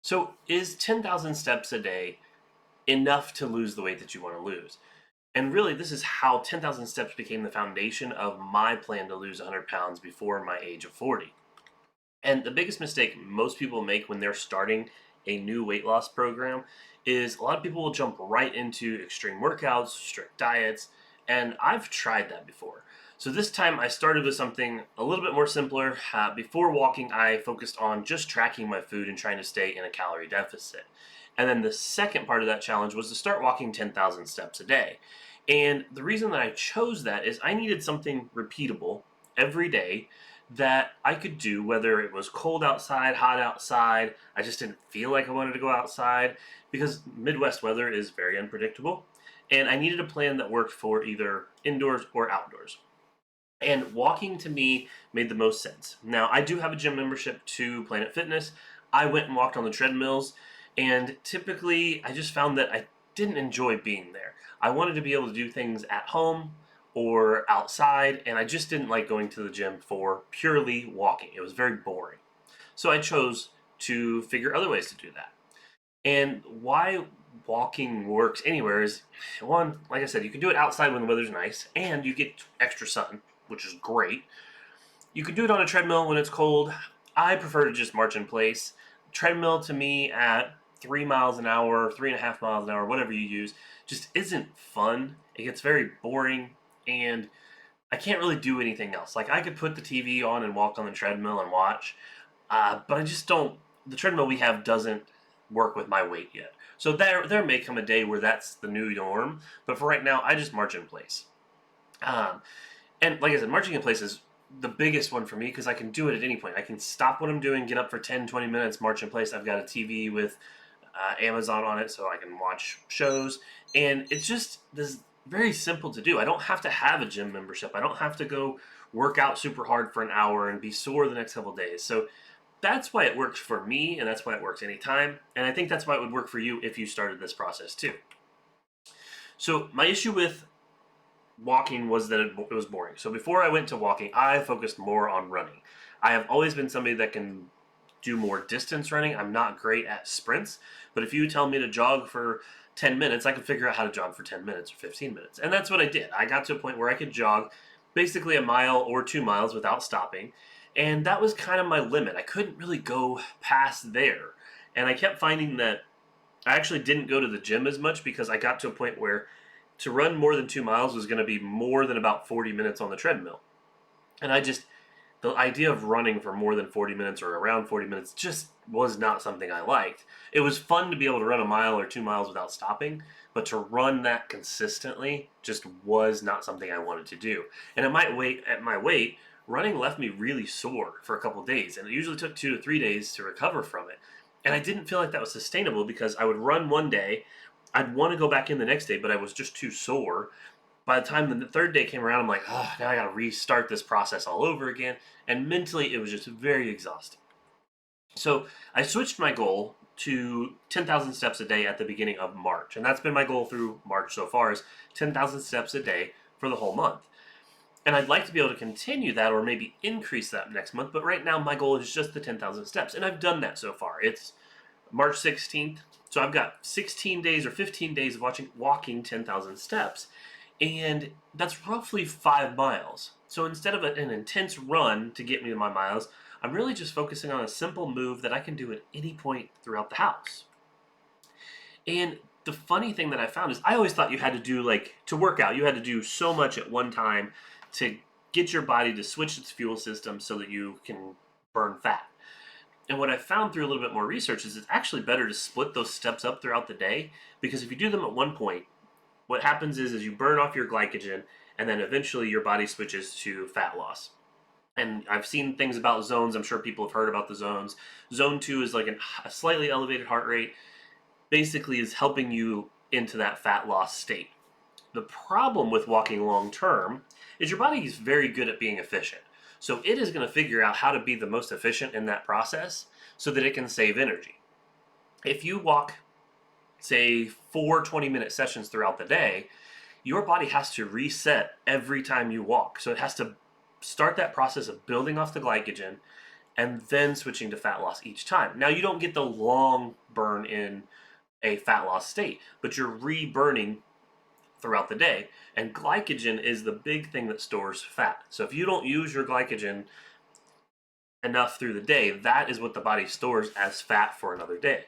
So, is 10,000 steps a day enough to lose the weight that you want to lose? And really, this is how 10,000 steps became the foundation of my plan to lose 100 pounds before my age of 40. And the biggest mistake most people make when they're starting a new weight loss program is a lot of people will jump right into extreme workouts, strict diets, and I've tried that before. So this time I started with something a little bit more simpler. Before walking, I focused on just tracking my food and trying to stay in a calorie deficit. And then the second part of that challenge was to start walking 10,000 steps a day. And the reason that I chose that is I needed something repeatable every day that I could do, whether it was cold outside, hot outside. I just didn't feel like I wanted to go outside because Midwest weather is very unpredictable. And I needed a plan that worked for either indoors or outdoors. And walking to me made the most sense. Now, I do have a gym membership to Planet Fitness. I went and walked on the treadmills, and typically I just found that I didn't enjoy being there. I wanted to be able to do things at home or outside, and I just didn't like going to the gym for purely walking. It was very boring. So I chose to figure other ways to do that. And why walking works anywhere is one, like I said, you can do it outside when the weather's nice and you get extra sun, which is great. You can do it on a treadmill when it's cold. I prefer to just march in place. Treadmill to me at 3 miles an hour, 3.5 miles an hour, whatever you use, just isn't fun. It gets very boring and I can't really do anything else. Like I could put the TV on and walk on the treadmill and watch, but I just don't. The treadmill we have doesn't work with my weight yet. So there may come a day where that's the new norm, but for right now, I just march in place. Um, and like I said, marching in place is the biggest one for me because I can do it at any point. I can stop what I'm doing, get up for 10, 20 minutes, march in place. I've got a TV with Amazon on it so I can watch shows. And it's just this very simple to do. I don't have to have a gym membership. I don't have to go work out super hard for an hour and be sore the next couple of days. So that's why it works for me, and that's why it works anytime. And I think that's why it would work for you if you started this process too. So my issue with walking was that it was boring. So before I went to walking, I focused more on running. I have always been somebody that can do more distance running. I'm not great at sprints, but if you tell me to jog for 10 minutes, I can figure out how to jog for 10 minutes or 15 minutes. And that's what I did. I got to a point where I could jog basically a mile or 2 miles without stopping. And that was kind of my limit. I couldn't really go past there. And I kept finding that I actually didn't go to the gym as much because I got to a point where to run more than 2 miles was going to be more than about 40 minutes on the treadmill. And the idea of running for more than 40 minutes or around 40 minutes just was not something I liked. It was fun to be able to run a mile or 2 miles without stopping, but to run that consistently just was not something I wanted to do. And at my weight, running left me really sore for a couple of days, and it usually took 2 to 3 days to recover from it. And I didn't feel like that was sustainable because I would run one day, I'd want to go back in the next day, but I was just too sore. By the time the third day came around, I'm like, oh, now I got to restart this process all over again. And mentally, it was just very exhausting. So I switched my goal to 10,000 steps a day at the beginning of March. And that's been my goal through March so far is 10,000 steps a day for the whole month. And I'd like to be able to continue that or maybe increase that next month. But right now, my goal is just the 10,000 steps. And I've done that so far. It's March 16th. So I've got 16 days or 15 days of walking 10,000 steps. And that's roughly 5 miles. So instead of an intense run to get me to my miles, I'm really just focusing on a simple move that I can do at any point throughout the house. And the funny thing that I found is I always thought you had to do, like, to work out, you had to do so much at one time to get your body to switch its fuel system so that you can burn fat. And what I found through a little bit more research is it's actually better to split those steps up throughout the day because if you do them at one point, what happens is you burn off your glycogen and then eventually your body switches to fat loss. And I've seen things about zones. I'm sure people have heard about the zones. Zone 2 is like a slightly elevated heart rate, basically is helping you into that fat loss state. The problem with walking long term is your body is very good at being efficient. So it is going to figure out how to be the most efficient in that process so that it can save energy. If you walk, say, 4 20-minute sessions throughout the day, your body has to reset every time you walk. So it has to start that process of building off the glycogen and then switching to fat loss each time. Now, you don't get the long burn in a fat loss state, but you're re-burning throughout the day. And glycogen is the big thing that stores fat. So if you don't use your glycogen enough through the day, that is what the body stores as fat for another day.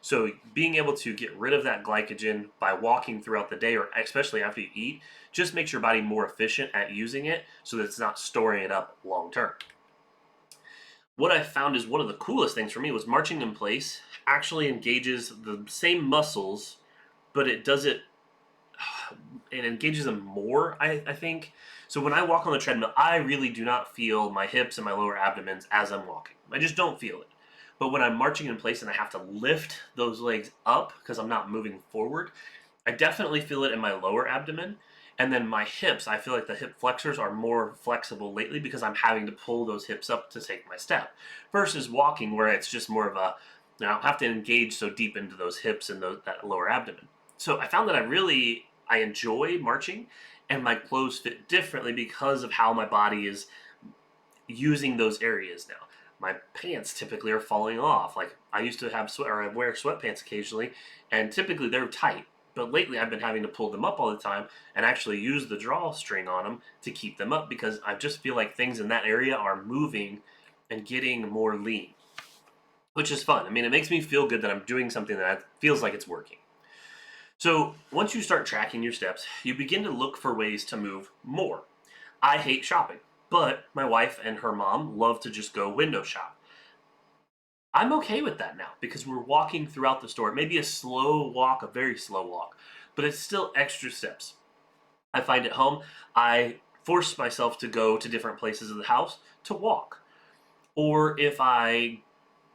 So being able to get rid of that glycogen by walking throughout the day, or especially after you eat, just makes your body more efficient at using it so that it's not storing it up long term. What I found is one of the coolest things for me was marching in place actually engages the same muscles, but it does it engages them more, I think. So when I walk on the treadmill, I really do not feel my hips and my lower abdomens as I'm walking. I just don't feel it. But when I'm marching in place and I have to lift those legs up because I'm not moving forward, I definitely feel it in my lower abdomen. And then my hips, I feel like the hip flexors are more flexible lately because I'm having to pull those hips up to take my step. Versus walking where it's just more of a, I don't have to engage so deep into those hips and that lower abdomen. So I found that I enjoy marching, and my clothes fit differently because of how my body is using those areas now. My pants typically are falling off. Like I used to have I wear sweatpants occasionally, and typically they're tight. But lately I've been having to pull them up all the time and actually use the drawstring on them to keep them up because I just feel like things in that area are moving and getting more lean, which is fun. I mean, it makes me feel good that I'm doing something that feels like it's working. So once you start tracking your steps, you begin to look for ways to move more. I hate shopping, but my wife and her mom love to just go window shop. I'm okay with that now because we're walking throughout the store. Maybe a slow walk, a very slow walk, but it's still extra steps. I find at home, I force myself to go to different places of the house to walk. Or if I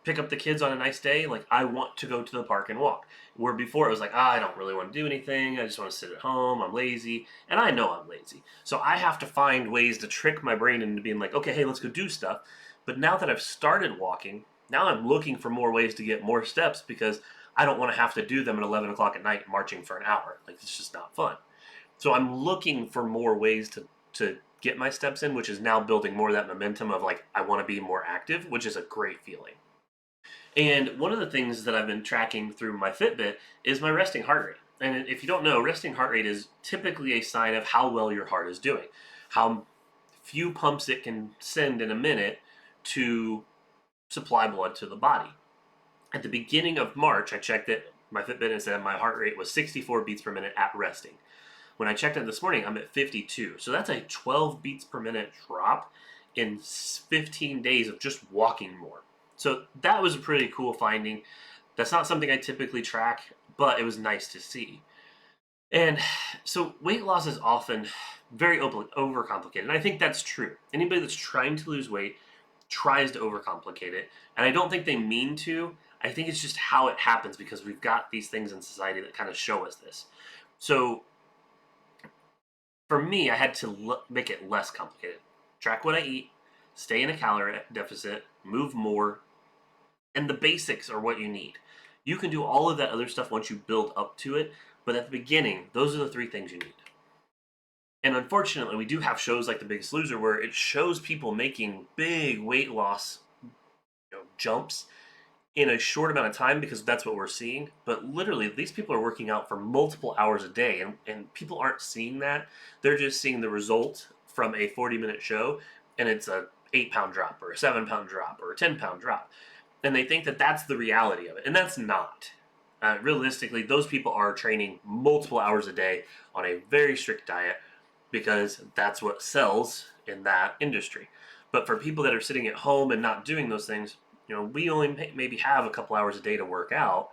pick up the kids on a nice day, like I want to go to the park and walk. Where before it was like, I don't really want to do anything. I just want to sit at home. I'm lazy. And I know I'm lazy. So I have to find ways to trick my brain into being like, okay, hey, let's go do stuff. But now that I've started walking, now I'm looking for more ways to get more steps because I don't want to have to do them at 11 o'clock at night marching for an hour. Like, it's just not fun. So I'm looking for more ways to get my steps in, which is now building more of that momentum of like, I want to be more active, which is a great feeling. And one of the things that I've been tracking through my Fitbit is my resting heart rate. And if you don't know, resting heart rate is typically a sign of how well your heart is doing, how few pumps it can send in a minute to supply blood to the body. At the beginning of March, I checked it, my Fitbit, and said my heart rate was 64 beats per minute at resting. When I checked it this morning, I'm at 52. So that's a 12 beats per minute drop in 15 days of just walking more. So that was a pretty cool finding. That's not something I typically track, but it was nice to see. And so weight loss is often very overcomplicated. And I think that's true. Anybody that's trying to lose weight tries to overcomplicate it. And I don't think they mean to. I think it's just how it happens because we've got these things in society that kind of show us this. So for me, I had to make it less complicated. Track what I eat, stay in a calorie deficit, move more, and the basics are what you need. You can do all of that other stuff once you build up to it, but at the beginning, those are the three things you need. And unfortunately, we do have shows like The Biggest Loser where it shows people making big weight loss jumps in a short amount of time because that's what we're seeing. But literally, these people are working out for multiple hours a day, and people aren't seeing that. They're just seeing the result from a 40-minute show, and it's a 8-pound drop or a 7-pound drop or a 10-pound drop. And they think that that's the reality of it, and that's not. Realistically, those people are training multiple hours a day on a very strict diet because that's what sells in that industry. But for people that are sitting at home and not doing those things, we only maybe have a couple hours a day to work out.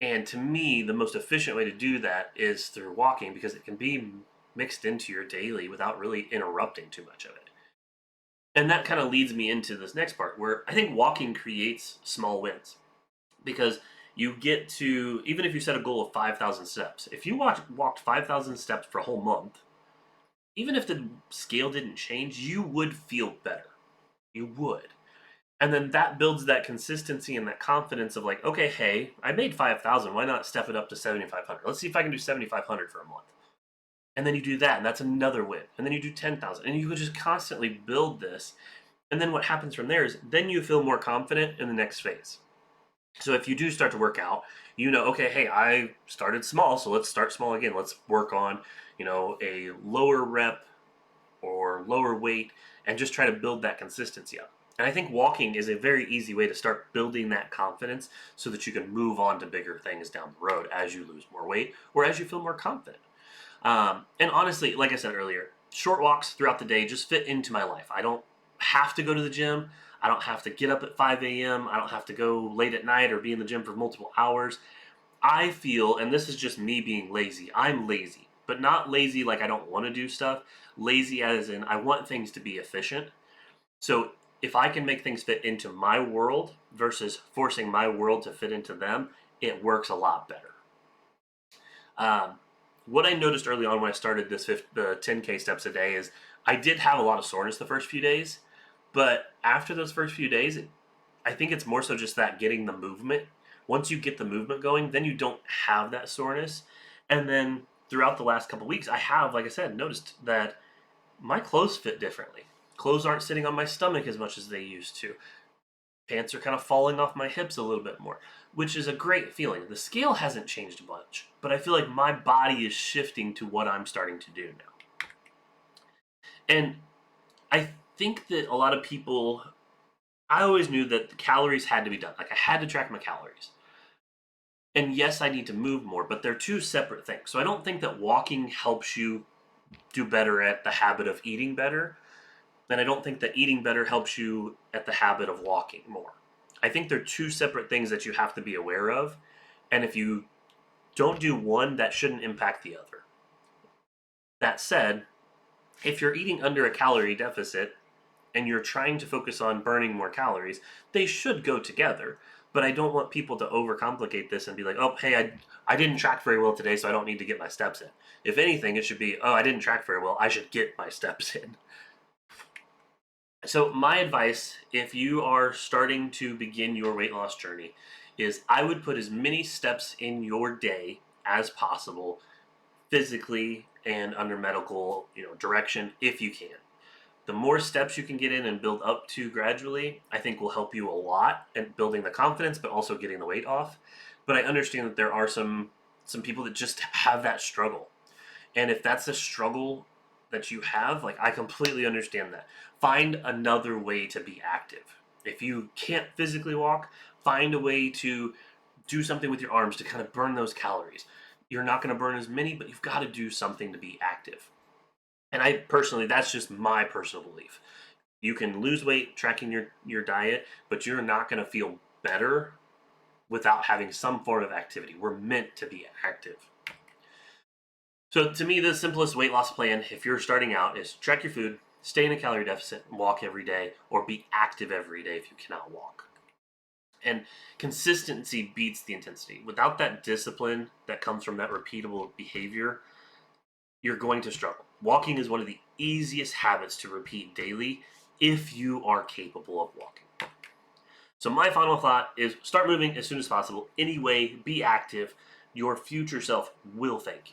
And to me, the most efficient way to do that is through walking because it can be mixed into your daily without really interrupting too much of it. And that kind of leads me into this next part where I think walking creates small wins because you get to, even if you set a goal of 5,000 steps, if you walked 5,000 steps for a whole month, even if the scale didn't change, you would feel better. You would. And then that builds that consistency and that confidence of like, okay, hey, I made 5,000. Why not step it up to 7,500? Let's see if I can do 7,500 for a month. And then you do that, and that's another win. And then you do 10,000. And you could just constantly build this. And then what happens from there is then you feel more confident in the next phase. So if you do start to work out, you know, okay, hey, I started small, so let's start small again. Let's work on, a lower rep or lower weight and just try to build that consistency up. And I think walking is a very easy way to start building that confidence so that you can move on to bigger things down the road as you lose more weight or as you feel more confident. And honestly, like I said earlier, short walks throughout the day just fit into my life. I don't have to go to the gym. I don't have to get up at 5 a.m. I don't have to go late at night or be in the gym for multiple hours. I feel, and this is just me being lazy, I'm lazy, but not lazy like I don't want to do stuff. Lazy as in I want things to be efficient. So if I can make things fit into my world versus forcing my world to fit into them, it works a lot better. Um, what I noticed early on when I started the 10K steps a day is I did have a lot of soreness the first few days, but after those first few days, I think it's more so just that getting the movement. Once you get the movement going, then you don't have that soreness. And then throughout the last couple weeks, I have, like I said, noticed that my clothes fit differently. Clothes aren't sitting on my stomach as much as they used to. Pants are kind of falling off my hips a little bit more, which is a great feeling. The scale hasn't changed much, but I feel like my body is shifting to what I'm starting to do now. And I think that a lot of people, I always knew that the calories had to be done. Like I had to track my calories. And yes, I need to move more, but they're two separate things. So I don't think that walking helps you do better at the habit of eating better. And I don't think that eating better helps you at the habit of walking more. I think they're two separate things that you have to be aware of. And if you don't do one, that shouldn't impact the other. That said, if you're eating under a calorie deficit and you're trying to focus on burning more calories, they should go together. But I don't want people to overcomplicate this and be like, oh, hey, I didn't track very well today, so I don't need to get my steps in. If anything, it should be, oh, I didn't track very well, I should get my steps in. So, my advice, if you are starting to begin your weight loss journey, is I would put as many steps in your day as possible, physically and under medical, direction, if you can. The more steps you can get in and build up to gradually, I think will help you a lot in building the confidence, but also getting the weight off. But I understand that there are some people that just have that struggle, and if that's a struggle that you have, like I completely understand that. Find another way to be active. If you can't physically walk, find a way to do something with your arms to kind of burn those calories. You're not going to burn as many, but you've got to do something to be active. And I personally, that's just my personal belief. You can lose weight tracking your diet, but you're not going to feel better without having some form of activity. We're meant to be active. So to me, the simplest weight loss plan, if you're starting out, is track your food, stay in a calorie deficit, walk every day, or be active every day if you cannot walk. And consistency beats the intensity. Without that discipline that comes from that repeatable behavior, you're going to struggle. Walking is one of the easiest habits to repeat daily if you are capable of walking. So my final thought is start moving as soon as possible. Anyway, be active. Your future self will thank you.